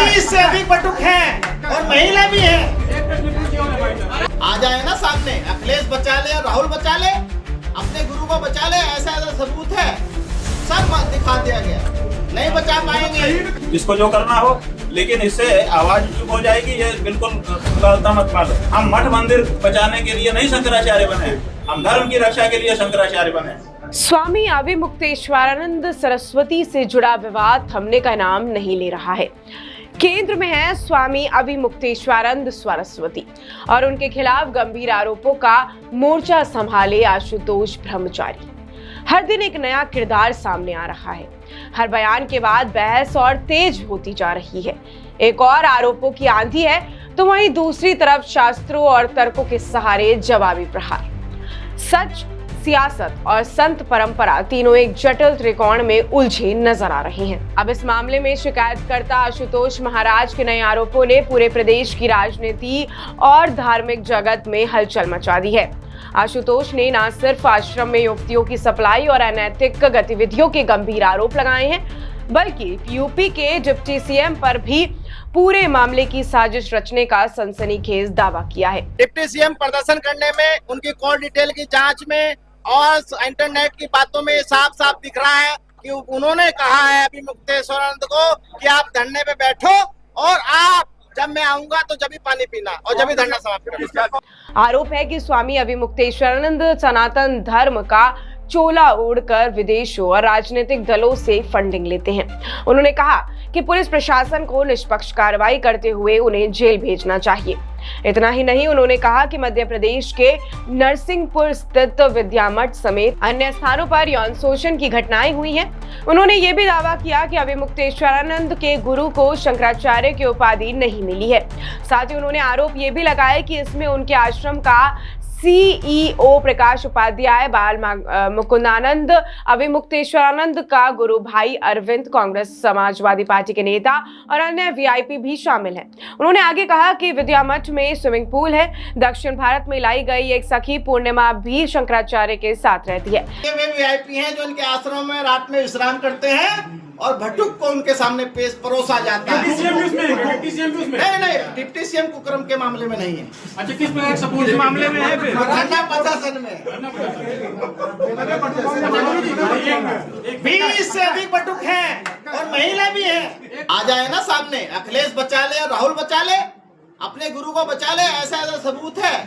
20 से अधिक बटुक हैं और महिला भी है। आ जाए ना सामने, अखिलेश बचा ले और राहुल बचा ले, अपने गुरु को बचा ले, ऐसा ऐसा सबूत है, सब दिखा दिया गया, नहीं बचा पाएंगे। जिसको जो करना हो, लेकिन इससे आवाज चुप हो जाएगी, ये बिल्कुल गलत मत मानो। हम मठ मंदिर बचाने के लिए नहीं शंकराचार्य बने, हम धर्म की रक्षा के लिए शंकराचार्य बने। स्वामी अविमुक्तेश्वरानंद सरस्वती से जुड़ा विवाद थमने का नाम नहीं ले रहा है। केंद्र में है स्वामी अविमुक्तेश्वरानंद सरस्वती और उनके खिलाफ गंभीर आरोपों का मोर्चा संभाले आशुतोष ब्रह्मचारी। हर दिन एक नया किरदार सामने आ रहा है। हर बयान के बाद बहस और तेज होती जा रही है। एक और आरोपों की आंधी है तो वहीं दूसरी तरफ शास्त्रों और तर्कों के सहारे जवाबी प्रहार। सच, सियासत और संत परंपरा तीनों एक जटिल त्रिकोण में उलझे नजर आ रहे हैं। अब इस मामले में शिकायतकर्ता आशुतोष महाराज के नए आरोपों ने पूरे प्रदेश की राजनीति और धार्मिक जगत में हलचल मचा दी है। आशुतोष ने न सिर्फ आश्रम में युवतियों की सप्लाई और अनैतिक गतिविधियों के गंभीर आरोप लगाए हैं, बल्कि यूपी के डिप्टी सीएम पर भी पूरे मामले की साजिश रचने का सनसनीखेज दावा किया है। डिप्टी सीएम प्रदर्शन करने में, उनकी कॉल डिटेल की जांच में और इंटरनेट की बातों में साफ साफ दिख रहा है कि उन्होंने कहा है अविमुक्तेश्वरानंद को कि आप धरने पे बैठो और आप जब मैं आऊंगा तो जब भी पानी पीना और जब भी धरना समाप्त करना। आरोप है कि स्वामी अविमुक्तेश्वरानंद सनातन धर्म का चोला ओढ़कर विदेशों और राजनीतिक दलों से फंडिंग लेते हैं। उन्होंने कहा कि पुलिस प्रशासन को निष्पक्ष कार्रवाई करते हुए उन्हें जेल भेजना चाहिए। इतना ही नहीं, उन्होंने कहा कि मध्य प्रदेश के नरसिंहपुर स्थित विद्यामठ समेत अन्य स्थानों पर यौन शोषण की घटनाएं हुई हैं। उन्होंने ये भी दावा किया कि अविमुक्तेश्वरानंद के गुरु को शंकराचार्य की उपाधि नहीं मिली है। साथ ही उन्होंने आरोप ये भी लगाया कि इसमें उनके आश्रम का सीईओ प्रकाश उपाध्याय, बाल मुकुंदानंद, अविमुक्तेश्वरानंद का गुरु भाई अरविंद, कांग्रेस समाजवादी पार्टी के नेता और अन्य वीआईपी भी शामिल हैं। उन्होंने आगे कहा कि विद्यामठ में स्विमिंग पूल है। दक्षिण भारत में लाई गई एक सखी पूर्णिमा भी शंकराचार्य के साथ रहती है। वे वीआईपी हैं जो उनके आश्रम में रात में विश्राम करते हैं और भटुक को उनके सामने पेश परोसा जाता है। नहीं, डिप्टी सीएम कुकर्म के मामले में नहीं है। अच्छा, किस प्रकार सपोर्ट मामले में है? धरना प्रशासन में 20 से अधिक बटुक हैं और महिला भी है। आ जाए ना सामने, अखिलेश बचा ले और राहुल बचा ले, अपने गुरु को बचा ले, ऐसा ऐसा सबूत है,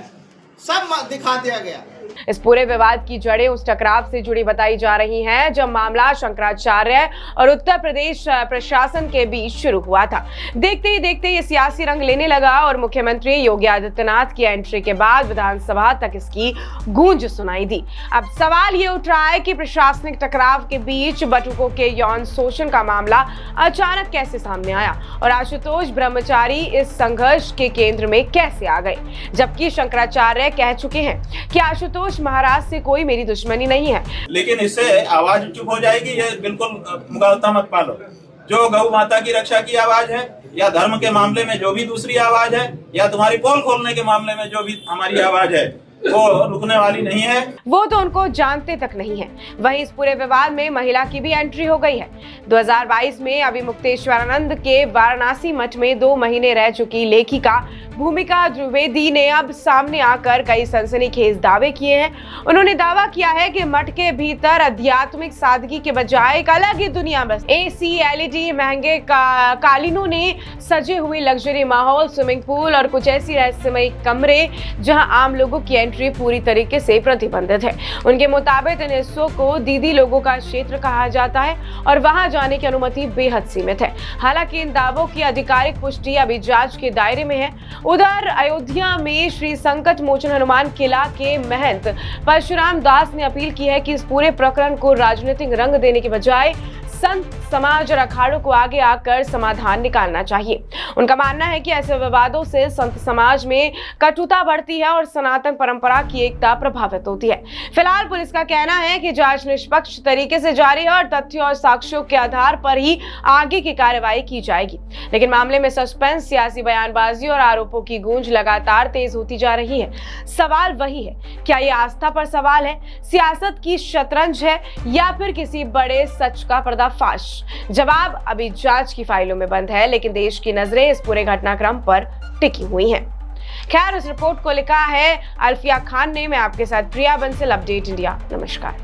सब दिखा दिया गया। इस पूरे विवाद की जड़ें उस टकराव से जुड़ी बताई जा रही हैं जब मामला शंकराचार्य और उत्तर प्रदेश प्रशासन के बीच शुरू हुआ था। देखते ही देखते ये सियासी रंग लेने लगा और मुख्यमंत्री योगी आदित्यनाथ की एंट्री के बाद विधानसभा तक इसकी गूंज सुनाई दी। अब सवाल ये उठ रहा है कि प्रशासनिक टकराव के बीच बटुकों के यौन शोषण का मामला अचानक कैसे सामने आया और आशुतोष ब्रह्मचारी इस संघर्ष के केंद्र में कैसे आ गए, जबकि शंकराचार्य कह चुके हैं कि आशुतोष महाराज से कोई मेरी दुश्मनी नहीं है। लेकिन इससे आवाज चुप हो जाएगी, ये बिल्कुल मुगालता मत पालो। जो गौ माता की रक्षा की आवाज है, या धर्म के मामले में जो भी दूसरी आवाज है, या तुम्हारी पोल खोलने के मामले में जो भी हमारी आवाज है, वो रुकने वाली नहीं है। वो तो उनको जानते तक नहीं है। वहीं इस पूरे विवाद में महिला की भी एंट्री हो गई है। 2022 में अविमुक्तेश्वरानंद के वाराणसी मठ में 2 महीने रह चुकी लेखिका भूमिका द्विवेदी ने अब सामने आकर कई सनसनीखेज दावे किए हैं। उन्होंने दावा किया है कि मठ के भीतर आध्यात्मिक सादगी के बजाय एक अलग ही दुनिया बस एसी, एलईडी, महंगे कालीनों ने सजे हुए लग्जरी माहौल, स्विमिंग पूल और कुछ ऐसी रहस्यमय कमरे जहां आम लोगों की एंट्री पूरी तरीके से प्रतिबंधित है। उनके मुताबिक इन हिस्सों को दीदी लोगों का क्षेत्र कहा जाता है और वहां जाने की अनुमति बेहद सीमित है। हालांकि इन दावों की आधिकारिक पुष्टि अभी जांच के दायरे में है। उधर अयोध्या में श्री संकट मोचन हनुमान किला के महंत परशुराम दास ने अपील की है कि इस पूरे प्रकरण को राजनीतिक रंग देने के बजाय संत समाज और अखाड़ों को आगे आकर समाधान निकालना चाहिए। उनका मानना है कि ऐसे विवादों से संत समाज में कटुता बढ़ती है और सनातन परंपरा की एकता प्रभावित होती है। फिलहाल पुलिस का कहना है कि जांच निष्पक्ष तरीके से जारी है और तथ्यों और साक्ष्यों के आधार पर ही आगे की कार्रवाई की जाएगी। लेकिन मामले में सस्पेंस, सियासी बयानबाजी और आरोपों की गूंज लगातार तेज होती जा रही है। सवाल वही है, क्या ये आस्था पर सवाल है, सियासत की शतरंज है या फिर किसी बड़े सच का पर्दा पर्दाफाश। जवाब अभी जांच की फाइलों में बंद है, लेकिन देश की नजरें इस पूरे घटनाक्रम पर टिकी हुई हैं। खैर, इस रिपोर्ट को लिखा है अल्फिया खान ने। मैं आपके साथ प्रिया बंसल, अपडेट इंडिया। नमस्कार।